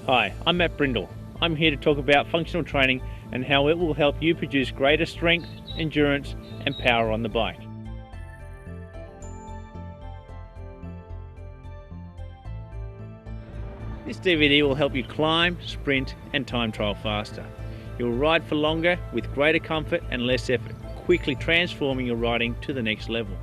Hi, I'm Matt Brindle. I'm here to talk about functional training and how it will help you produce greater strength, endurance and power on the bike. This DVD will help you climb, sprint and time trial faster. You'll ride for longer with greater comfort and less effort, quickly transforming your riding to the next level.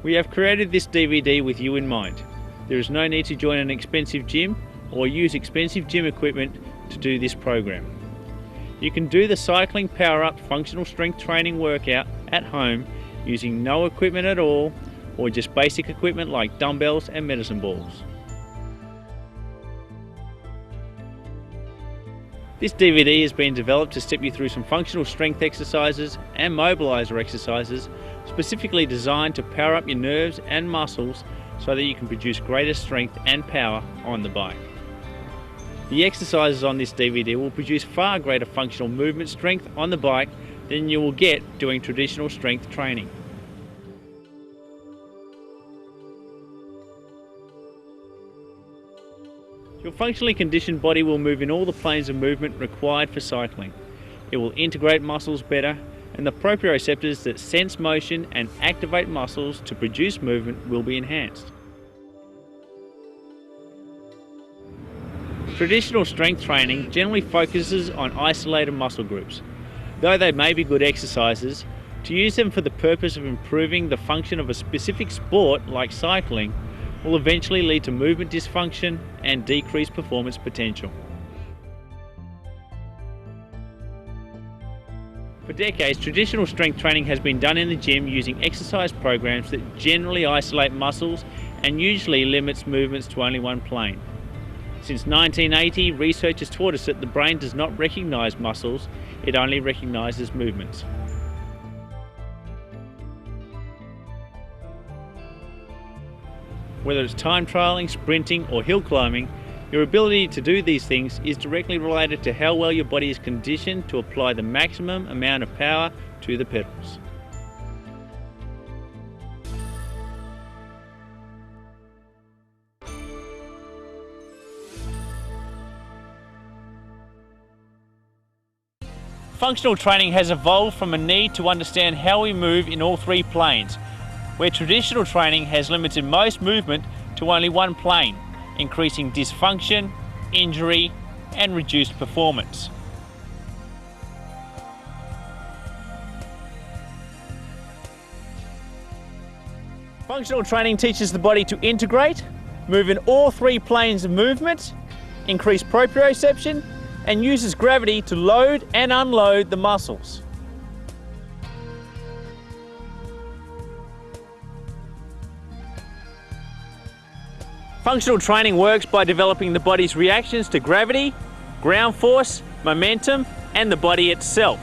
We have created this DVD with you in mind. There is no need to join an expensive gym or use expensive gym equipment to do this program. You can do the cycling power-up functional strength training workout at home using no equipment at all, or just basic equipment like dumbbells and medicine balls. This DVD has been developed to step you through some functional strength exercises and mobiliser exercises specifically designed to power up your nerves and muscles so that you can produce greater strength and power on the bike. The exercises on this DVD will produce far greater functional movement strength on the bike than you will get doing traditional strength training. Your functionally conditioned body will move in all the planes of movement required for cycling. It will integrate muscles better, and the proprioceptors that sense motion and activate muscles to produce movement will be enhanced. Traditional strength training generally focuses on isolated muscle groups. Though they may be good exercises, to use them for the purpose of improving the function of a specific sport like cycling will eventually lead to movement dysfunction and decreased performance potential. For decades, traditional strength training has been done in the gym using exercise programs that generally isolate muscles and usually limits movements to only one plane. Since 1980, research has taught us that the brain does not recognize muscles, it only recognizes movements. Whether it's time trialing, sprinting or hill climbing, your ability to do these things is directly related to how well your body is conditioned to apply the maximum amount of power to the pedals. Functional training has evolved from a need to understand how we move in all three planes, where traditional training has limited most movement to only one plane, increasing dysfunction, injury, and reduced performance. Functional training teaches the body to integrate, move in all three planes of movement, increase proprioception, and uses gravity to load and unload the muscles. Functional training works by developing the body's reactions to gravity, ground force, momentum, and the body itself.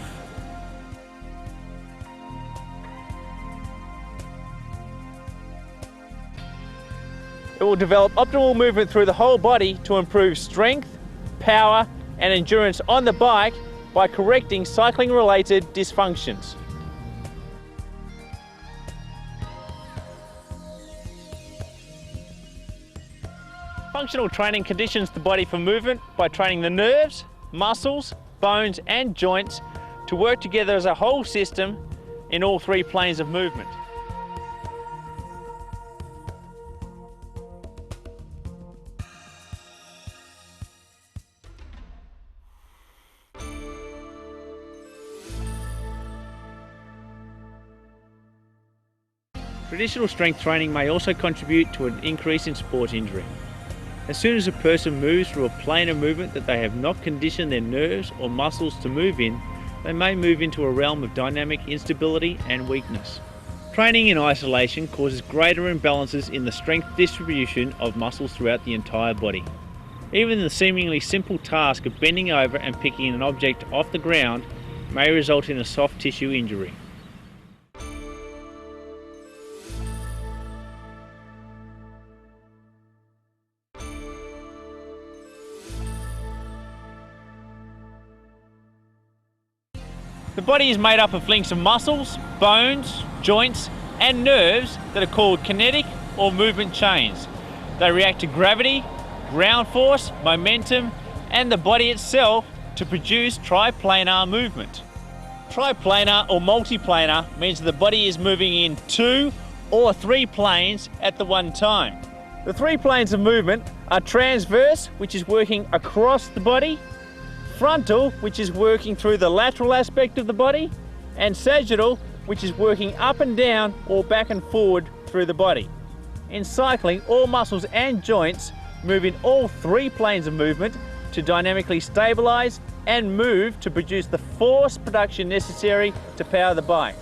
It will develop optimal movement through the whole body to improve strength, power, and endurance on the bike by correcting cycling-related dysfunctions. Functional training conditions the body for movement by training the nerves, muscles, bones and joints to work together as a whole system in all three planes of movement. Traditional strength training may also contribute to an increase in sport injury. As soon as a person moves through a plane of movement that they have not conditioned their nerves or muscles to move in, they may move into a realm of dynamic instability and weakness. Training in isolation causes greater imbalances in the strength distribution of muscles throughout the entire body. Even the seemingly simple task of bending over and picking an object off the ground may result in a soft tissue injury. The body is made up of links of muscles, bones, joints and nerves that are called kinetic or movement chains. They react to gravity, ground force, momentum, and the body itself to produce triplanar movement. Triplanar or multiplanar means the body is moving in 2 or 3 planes at the one time. The 3 planes of movement are transverse, which is working across the body, frontal, which is working through the lateral aspect of the body, and sagittal, which is working up and down or back and forward through the body. In cycling, all muscles and joints move in all 3 planes of movement to dynamically stabilize and move to produce the force production necessary to power the bike.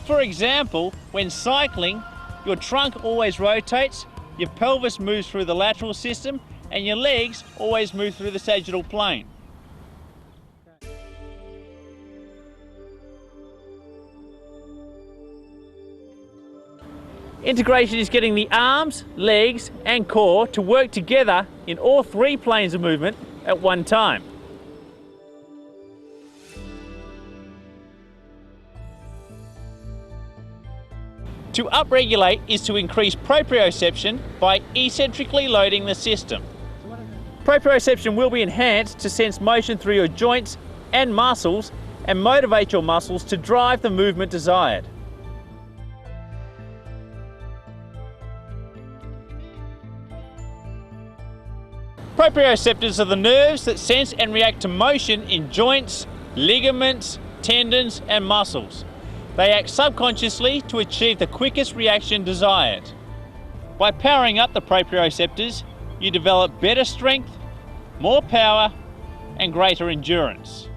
For example, when cycling, your trunk always rotates, your pelvis moves through the lateral system, and your legs always move through the sagittal plane. Integration is getting the arms, legs, and core to work together in all 3 planes of movement at one time. To upregulate is to increase proprioception by eccentrically loading the system. Proprioception will be enhanced to sense motion through your joints and muscles and motivate your muscles to drive the movement desired. Proprioceptors are the nerves that sense and react to motion in joints, ligaments, tendons, and muscles. They act subconsciously to achieve the quickest reaction desired. By powering up the proprioceptors, you develop better strength, more power, and greater endurance.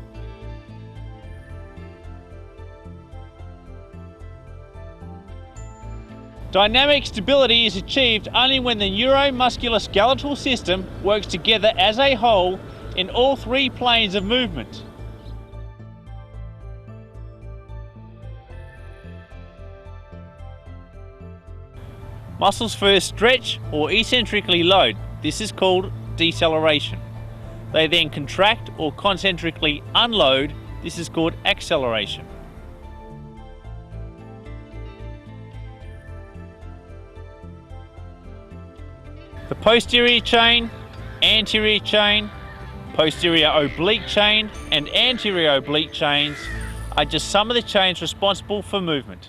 Dynamic stability is achieved only when the neuromusculoskeletal system works together as a whole in all 3 planes of movement. Muscles first stretch or eccentrically load. This is called deceleration. They then contract or concentrically unload. This is called acceleration. The posterior chain, anterior chain, posterior oblique chain, and anterior oblique chains are just some of the chains responsible for movement.